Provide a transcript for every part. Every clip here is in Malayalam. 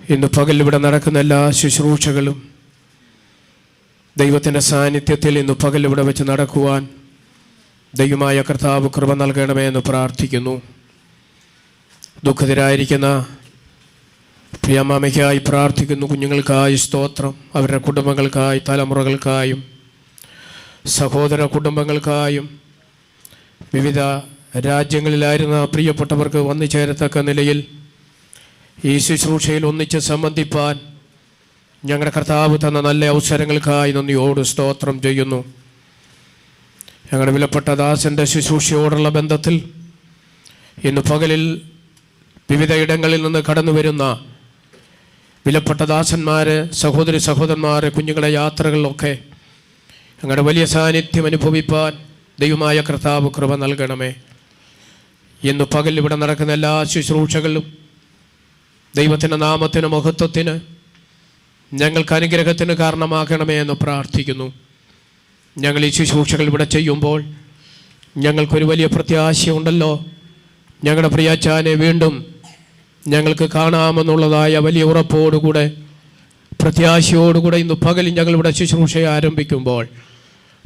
ഇന്ന് പകൽ ഇവിടെ നടക്കുന്ന എല്ലാ ശുശ്രൂഷകളും ദൈവത്തിൻ്റെ സാന്നിധ്യത്തിൽ ഇന്ന് പകൽ ഇവിടെ വെച്ച് നടക്കുവാൻ ദൈവമായ കർത്താവ് കൃപ നൽകണമേ എന്ന് പ്രാർത്ഥിക്കുന്നു. ദുഃഖിതരായിരിക്കുന്ന പ്രിയമാമയ്ക്കായി പ്രാർത്ഥിക്കുന്നു. കുഞ്ഞുങ്ങൾക്കായി സ്തോത്രം. അവരുടെ കുടുംബങ്ങൾക്കായി, തലമുറകൾക്കായും, സഹോദര കുടുംബങ്ങൾക്കായും, വിവിധ രാജ്യങ്ങളിലായിരുന്ന പ്രിയപ്പെട്ടവർക്ക് വന്നു ചേരത്തക്ക നിലയിൽ ഈ ശുശ്രൂഷയിൽ ഒന്നിച്ച് സംബന്ധിപ്പാൻ ഞങ്ങളുടെ കർത്താവ് തന്ന നല്ല അവസരങ്ങൾക്കായി നന്ദിയോട് സ്തോത്രം ചെയ്യുന്നു. ഞങ്ങളുടെ വിലപ്പെട്ട ദാസൻ്റെ ശുശ്രൂഷയോടുള്ള ബന്ധത്തിൽ ഇന്ന് പകലിൽ വിവിധ ഇടങ്ങളിൽ നിന്ന് കടന്നു വരുന്ന വിലപ്പെട്ട ദാസന്മാർ, സഹോദരി സഹോദരന്മാർ, കുഞ്ഞുങ്ങളുടെ യാത്രകളിലൊക്കെ ഞങ്ങളുടെ വലിയ സാന്നിധ്യം അനുഭവിപ്പാൻ ദൈവമായ കർത്താവ് കൃപ നൽകണമേ. ഇന്ന് പകൽ ഇവിടെ നടക്കുന്ന എല്ലാ ശുശ്രൂഷകളും ദൈവത്തിൻ്റെ നാമത്തിന്, മഹത്വത്തിന്, ഞങ്ങൾക്ക് അനുഗ്രഹത്തിന് കാരണമാക്കണമേ എന്ന് പ്രാർത്ഥിക്കുന്നു. ഞങ്ങൾ ഈ ശുശ്രൂഷകൾ ഇവിടെ ചെയ്യുമ്പോൾ ഞങ്ങൾക്കൊരു വലിയ പ്രത്യാശയുണ്ടല്ലോ. ഞങ്ങളുടെ പ്രിയാച്ചാനെ വീണ്ടും ഞങ്ങൾക്ക് കാണാമെന്നുള്ളതായ വലിയ ഉറപ്പോടുകൂടെ, പ്രത്യാശയോടുകൂടെ ഇന്ന് പകൽ ഞങ്ങളിവിടെ ശുശ്രൂഷയെ ആരംഭിക്കുമ്പോൾ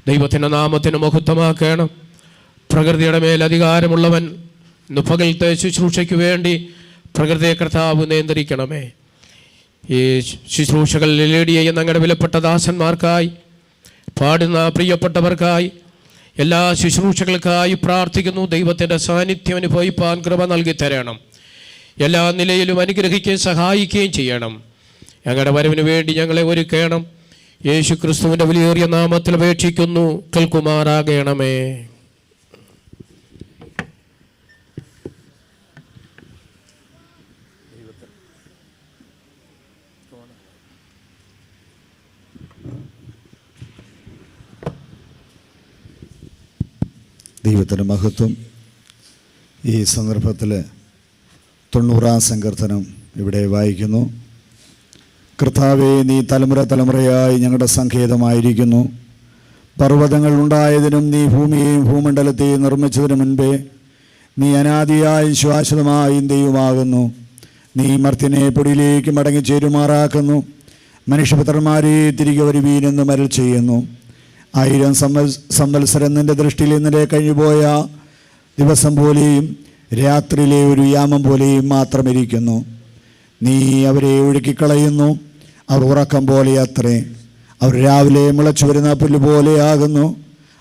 ദൈവത്തിൻ്റെ നാമത്തിന് മഹത്വമാക്കണം. പ്രകൃതിയുടെ മേൽ അധികാരമുള്ളവൻ ഇന്ന് പകലത്തെ ശുശ്രൂഷയ്ക്ക് വേണ്ടി പ്രകൃതിയെ കർത്താവ് നിയന്ത്രിക്കണമേ. ഈ ശുശ്രൂഷകളിൽ ലീഡ് ചെയ്യുന്ന ഞങ്ങളുടെ വിലപ്പെട്ട ദാസന്മാർക്കായി, പാടുന്ന പ്രിയപ്പെട്ടവർക്കായി, എല്ലാ ശുശ്രൂഷകൾക്കായി പ്രാർത്ഥിക്കുന്നു. ദൈവത്തിൻ്റെ സാന്നിധ്യം അനുഭവിപ്പാൻ കൃപ നൽകി തരണം. എല്ലാ നിലയിലും അനുഗ്രഹിക്കുകയും സഹായിക്കുകയും ചെയ്യണം. ഞങ്ങളുടെ വരവിന് വേണ്ടി ഞങ്ങളെ ഒരുക്കണം. യേശു ക്രിസ്തുവിൻ്റെ വിലയേറിയ നാമത്തിൽ അപേക്ഷിക്കുന്നു, കേൾക്കുമാറാകണമേ. ദൈവത്തിൻ്റെ മഹത്വം. ഈ സന്ദർഭത്തിൽ 90-ാം സങ്കീർത്തനം ഇവിടെ വായിക്കുന്നു. കർത്താവേ, നീ തലമുറ തലമുറയായി ഞങ്ങളുടെ സങ്കേതമായിരിക്കുന്നു. പർവ്വതങ്ങൾ ഉണ്ടായതിനും നീ ഭൂമിയെയും ഭൂമണ്ഡലത്തെയും നിർമ്മിച്ചതിനു മുൻപേ നീ അനാദിയായും ശാശ്വതമായും ദൈവമാകുന്നു. നീ മർത്യനെ പൊടിയിലേക്ക് മടങ്ങിച്ചേരുമാറാക്കുന്നു. മനുഷ്യപുത്രന്മാരെ തിരികെ വരുവീനെന്ന് അരുൾ ചെയ്യുന്നു. 1000 സംവത്സരം നിൻ്റെ ദൃഷ്ടിയിൽ ഇന്നലെ കഴിഞ്ഞുപോയ ദിവസം പോലെയും രാത്രിയിലെ ഒരു യാമം പോലെയും മാത്രമിരിക്കുന്നു. നീ അവരെ ഒഴുക്കിക്കളയുന്നു. അവർ ഉറക്കം പോലെ അത്രേ. അവർ രാവിലെ മുളച്ചു വരുന്ന പുല്ല് പോലെയാകുന്നു.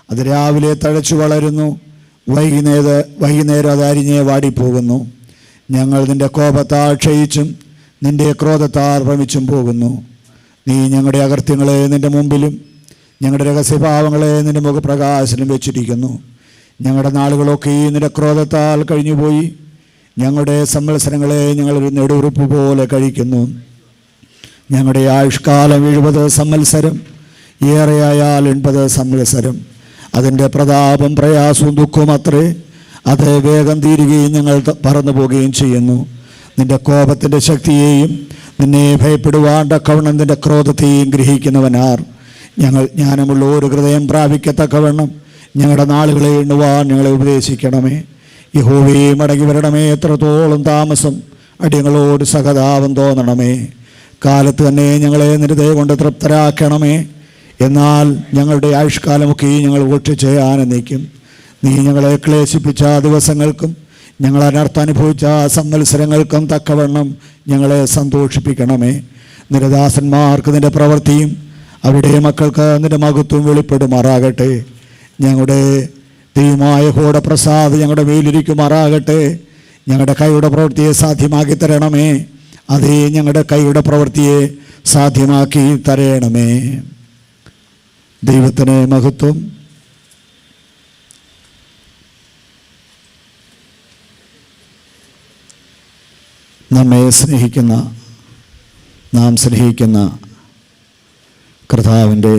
അത് രാവിലെ തഴച്ചു വളരുന്നു. വൈകുന്നേരം അത് അരിഞ്ഞേ വാടിപ്പോകുന്നു. ഞങ്ങൾ നിൻ്റെ കോപത്താൽ ക്ഷയിച്ചും നിൻ്റെ ക്രോധത്താൽ ഭ്രമിച്ചും പോകുന്നു. നീ ഞങ്ങളുടെ അകൃത്യങ്ങളെ നിൻ്റെ മുമ്പിലും ഞങ്ങളുടെ രഹസ്യഭാവങ്ങളെ നിൻ്റെ മുഖപ്രകാശനം വെച്ചിരിക്കുന്നു. ഞങ്ങളുടെ നാളുകളൊക്കെ നിൻ്റെ ക്രോധത്താൽ കഴിഞ്ഞുപോയി. ഞങ്ങളുടെ സംവത്സരങ്ങളെ ഞങ്ങളൊരു നെടുറുപ്പ് പോലെ കഴിക്കുന്നു. ഞങ്ങളുടെ ആയുഷ്കാലം 70 സംവത്സരം, ഏറെയായാൽ 80 സംവത്സരം. അതിൻ്റെ പ്രതാപം പ്രയാസവും ദുഃഖവും അത്രേ. അത് വേഗം തീരുകയും ഞങ്ങൾ പറന്നു പോവുകയും ചെയ്യുന്നു. നിൻ്റെ കോപത്തിൻ്റെ ശക്തിയെയും നിന്നെ ഭയപ്പെടുവാൻ തക്കവണ്ണം നിൻ്റെ ക്രോധത്തെയും ഗ്രഹിക്കുന്നവനാർ. ഞങ്ങൾ ജ്ഞാനമുള്ള ഒരു ഹൃദയം പ്രാപിക്കത്തക്കവണ്ണം ഞങ്ങളുടെ നാളുകളെ എണ്ണുവാൻ ഞങ്ങളെ ഉപദേശിക്കണമേ. യഹോവേ, മടങ്ങി വരണമേ. എത്രത്തോളം താമസം അടിയങ്ങളോട് സഹതാപം തോന്നണമേ. കാലത്ത് തന്നെ ഞങ്ങളെ നിന്റെ ദയ കൊണ്ട് തൃപ്തരാക്കണമേ. എന്നാൽ ഞങ്ങളുടെ ആയുഷ്കാലമൊക്കെ ഞങ്ങൾ ഒഴിച്ച് ആനന്ദിക്കും. നീ ഞങ്ങളെ ക്ലേശിപ്പിച്ച ദിവസങ്ങൾക്കും ഞങ്ങൾ അനർത്ഥം അനുഭവിച്ച സംവത്സരങ്ങൾക്കും തക്കവണ്ണം ഞങ്ങളെ സന്തോഷിപ്പിക്കണമേ. നിന്റെ ദാസന്മാർക്ക് നിന്റെ പ്രവൃത്തിയും അവിടെ മക്കൾക്ക് നിന്റെ മഹത്വം വെളിപ്പെടുമാറാകട്ടെ. ഞങ്ങളുടെ ദൈവമായ യഹോവയുടെ പ്രസാദം ഞങ്ങളുടെ മേലിരിക്കുമാറാകട്ടെ. ഞങ്ങളുടെ കൈയുടെ പ്രവൃത്തിയെ സാധ്യമാക്കി തരണമേ. അതേ, ഞങ്ങളുടെ കൈയുടെ പ്രവൃത്തിയെ സാധ്യമാക്കി തരണമേ. ദൈവത്തിന് മഹത്വം. നാം സ്നേഹിക്കുന്ന കർത്താവിൻ്റെ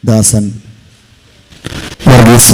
ദാസൻ വർഗീസ്